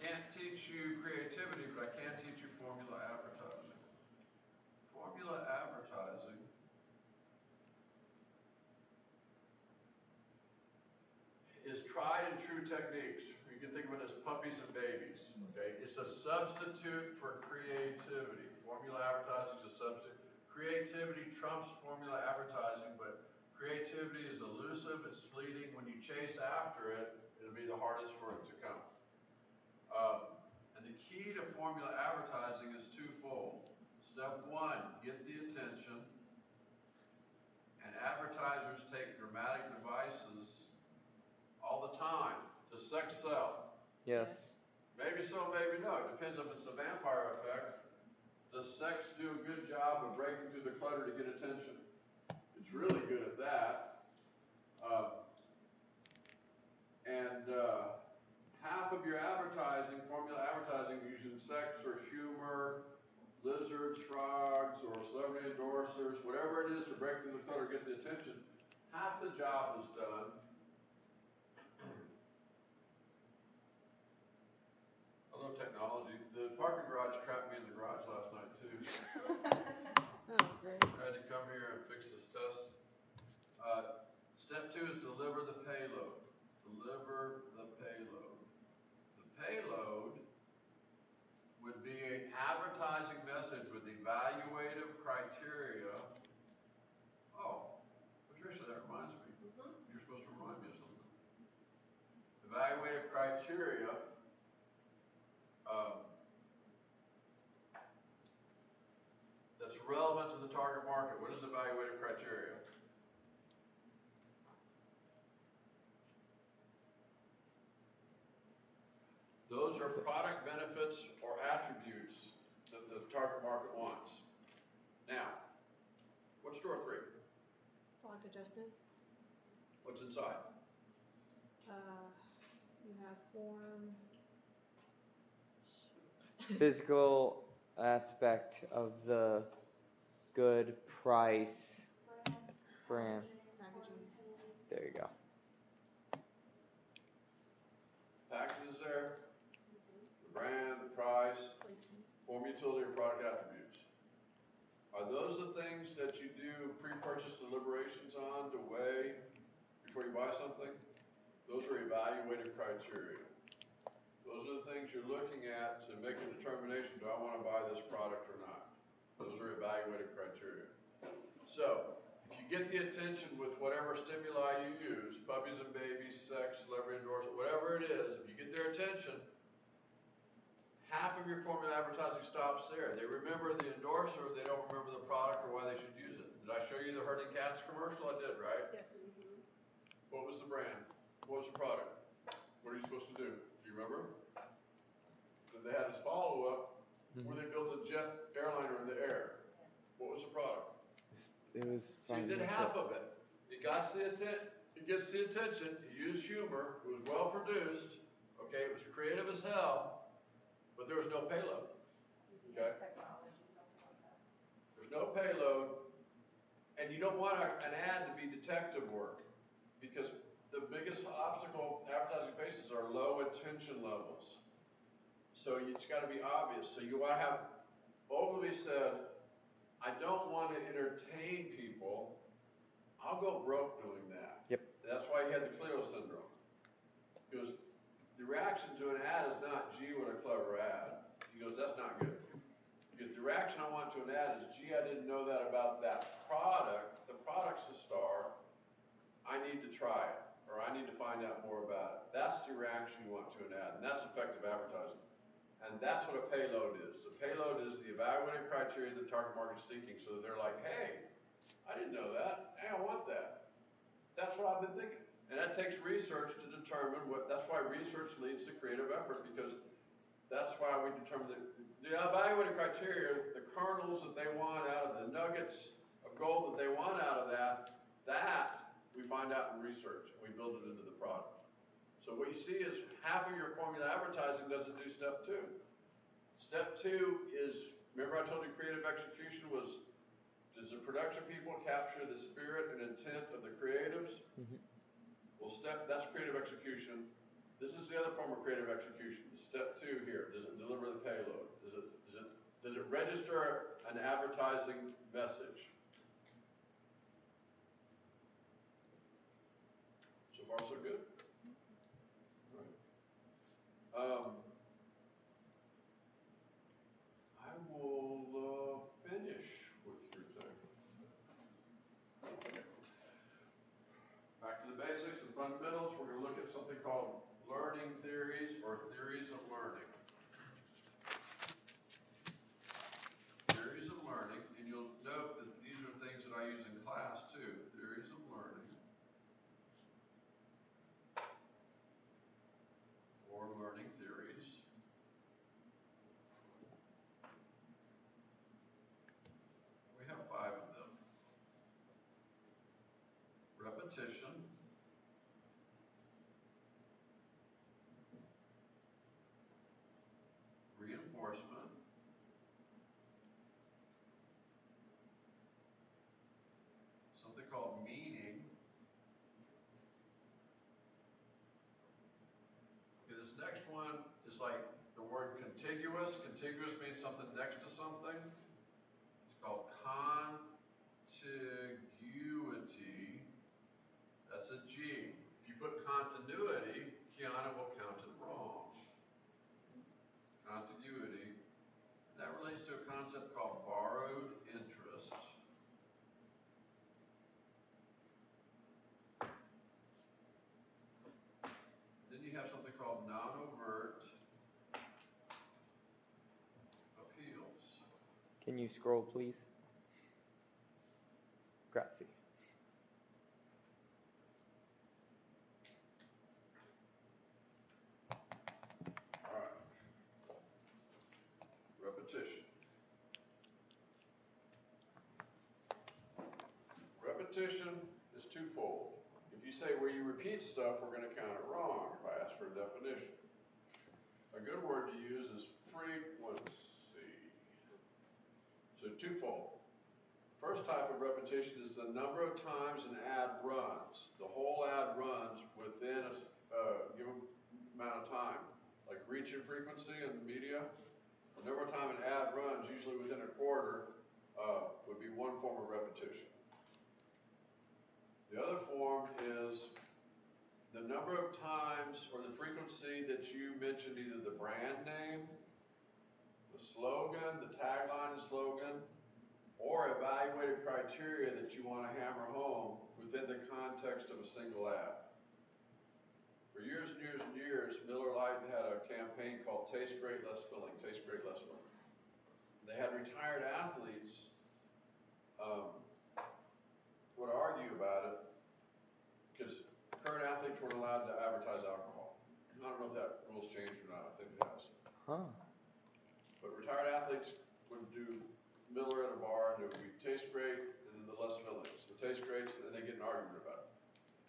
can't teach you creativity, but I can teach you formula advertising. Formula advertising is tried and true techniques. You can think of it as puppies and babies. Okay, it's a substitute for creativity. Formula advertising is a substitute. Creativity trumps formula advertising, but creativity is elusive, it's fleeting. When you chase after it, it'll be the hardest for it to come. And the key to formula advertising is twofold. Step one, get the attention. And advertisers take dramatic devices all the time to sex sell. Yes. Maybe so, maybe no. It depends if it's the vampire effect. Does sex do a good job of breaking through the clutter to get attention? It's really good at that. Half of your advertising, formula advertising, using sex or humor, lizards, frogs, or celebrity endorsers, whatever it is to break through the clutter, get the attention. Half the job is done. I love technology. The parking garage trapped me in the garage last night too. Oh, great. I had to come here and fix this test. Step two is deliver the payload. Deliver the payload. The payload would be an advertising message with evaluative criteria. Oh, Patricia, that reminds me. You're supposed to remind me of something. Evaluative criteria that's relevant to the target market. What is evaluative criteria? Those are product benefits or attributes that the target market wants. Now, what's door three? Font adjustment. What's inside? You have form. Physical aspect of the good price brand. Packaging. There you go. Package is there. The brand, the price, Placement. form, utility, or product attributes. Are those the things that you do pre-purchase deliberations on to weigh before you buy something? Those are evaluative criteria. Those are the things you're looking at to make a determination, do I want to buy this product or not? Those are evaluative criteria. So, if you get the attention with whatever stimuli you use, puppies and babies, sex, celebrity endorsement, whatever it is, if you get their attention, half of your formula advertising stops there. They remember the endorser, they don't remember the product or why they should use it. Did I show you the herding cats commercial? I did, right? Yes. What was the brand? What was the product? What are you supposed to do? Do you remember? Then they had this follow-up where they built a jet airliner in the air. What was the product? It was So you did half of it. It got the it gets the attention. It used humor. It was well produced. Okay, it was creative as hell, but there was no payload. Okay. There's no payload, and you don't want an ad to be detective work because the biggest obstacle advertising faces are low attention levels. So it's got to be obvious. So you want to have, Ogilvy said, I don't want to entertain people. I'll go broke doing that. Yep. That's why he had the Cleo syndrome. Because the reaction to an ad is not, gee, what a clever ad. He goes, that's not good. Because the reaction I want to an ad is, gee, I didn't know that about that product. The product's a star. I need to try it. Or I need to find out more about it. That's the reaction you want to an ad. And that's effective advertising. And that's what a payload is. The payload is the evaluative criteria the target market is seeking. So that they're like, hey, I didn't know that. Hey, I want that. That's what I've been thinking. And that takes research to determine what, that's why research leads to creative effort, because that's why we determine the evaluative criteria, the kernels that they want out of the nuggets of gold that they want out of that we find out in research, and we build it into the product. So what you see is half of your formula advertising doesn't do step two. Step two is, remember I told you creative execution was, does the production people capture the spirit and intent of the creatives? Mm-hmm. Well, that's creative execution. This is the other form of creative execution. Step 2 here. Does it deliver the payload? Does it register an advertising message? So far, so good. All right. I will finish with your thing. Back to the basics and fundamentals. We're going to look at something called learning theories or theories of learning. Theories of learning, and you'll note that these are things that I use in class too. Theories of learning or learning theories. We have 5 of them. Repetition, reinforcement, something called meaning. Okay, this next one is like the word contiguous. Contiguous means something next to something. It's called contiguity. That's a G. If you put continuity, Kiana will count it wrong. Contiguity. That relates to a concept called borrowed interest. Then you have something called non-overt appeals. Can you scroll, please? Grazie. All right. Repetition. Repetition is twofold. If you say where you repeat stuff, we're going to count it wrong if I ask for a definition. A good word to use is frequency. So twofold. First type of repetition is the number of times an ad runs. The whole ad runs within a given amount of time. Like reach and frequency in media, the number of time an ad runs, usually within a quarter, would be one form of repetition. The other form is the number of times or the frequency that you mentioned either the brand name, the slogan, the tagline and slogan, or evaluated criteria that you want to hammer home within the context of a single ad. For years and years and years, Miller Lite had a campaign called Taste Great, Less Filling, Taste Great, Less Filling. They had retired athletes would argue about it because current athletes weren't allowed to advertise alcohol. I don't know if that rule's changed or not. I think it has. Huh. But retired athletes would do Miller at a bar, and it would be Taste Great and then the Less Fillings. The Taste Greats, and they get an argument about it.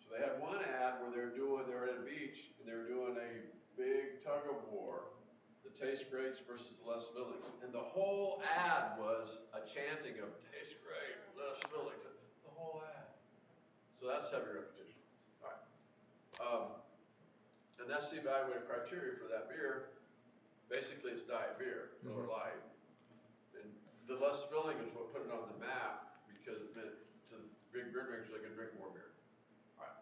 So they had one ad where they were at a beach, and they were doing a big tug of war, the Taste Greats versus the Less Fillings. And the whole ad was a chanting of Taste Great, Less Fillings. The whole ad. So that's heavy repetition. All right. And that's the evaluated criteria for that beer. Basically, it's diet beer, Miller Lite. And the less filling is what put it on the map because it meant to the big beer drinkers they could drink more beer. All right.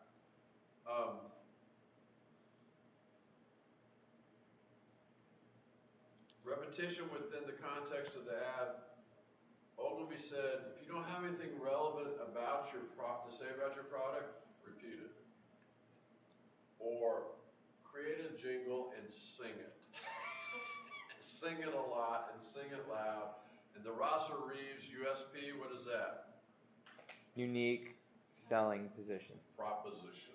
Repetition within the context of the ad. Ogilvy said, if you don't have anything relevant about your to say about your product, repeat it. Or create a jingle and sing it. Sing it a lot and sing it loud. And the Rosser Reeves USP, what is that? Unique selling position. Proposition.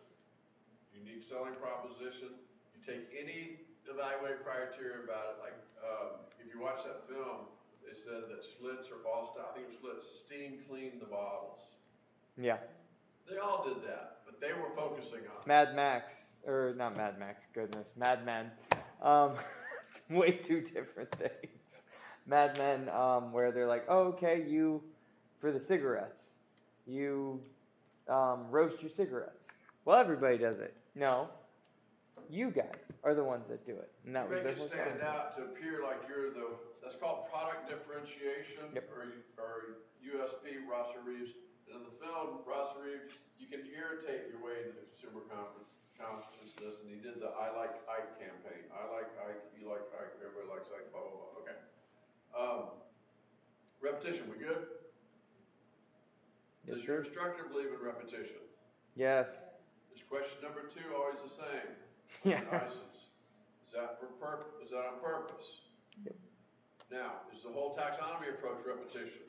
Unique selling proposition. You take any evaluated criteria about it, like if you watch that film, they said that Schlitz or Boston, I think it was Schlitz, steam cleaned the bottles. Yeah. They all did that, but they were focusing on Mad Max, or not Mad Max, goodness, Mad Men. Way two different things. Mad Men, where they're like, oh, okay, you, for the cigarettes, you roast your cigarettes. Well, everybody does it. No, You guys are the ones that do it. And that You was make their it whole stand selling point. out to appear like you're that's called product differentiation, Yep. or USP, Rosser Reeves. And in the film, Rosser Reeves, you can irritate your way into the consumer consciousness, and he did the I Like Ike campaign. I like Ike, you like Ike, everybody likes Ike, blah, blah, blah, okay. Repetition, we good? Yes, Does your sir. instructor believe in repetition? Yes. Is question number 2 always the same? Yes. ISIS. Is that on purpose? Yep. Now, is the whole taxonomy approach repetition?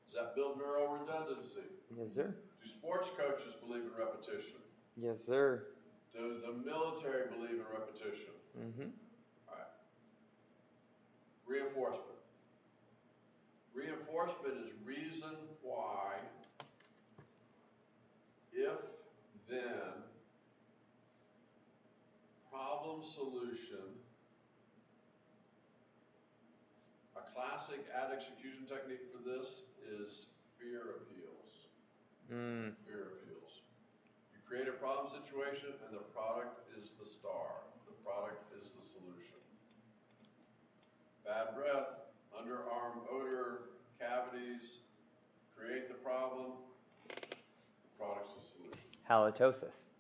Does that build neural redundancy? Yes, sir. Do sports coaches believe in repetition? Yes, sir. Does the military believe in repetition? Mm-hmm. All right. Reinforcement. Reinforcement is reason why, if, then, problem solution. A classic ad execution technique for this is fear appeals. Fear appeals. You create a problem situation and the product is the star. The product is the solution. Bad breath, underarm odor, cavities, create the problem, the product's the solution. Halitosis.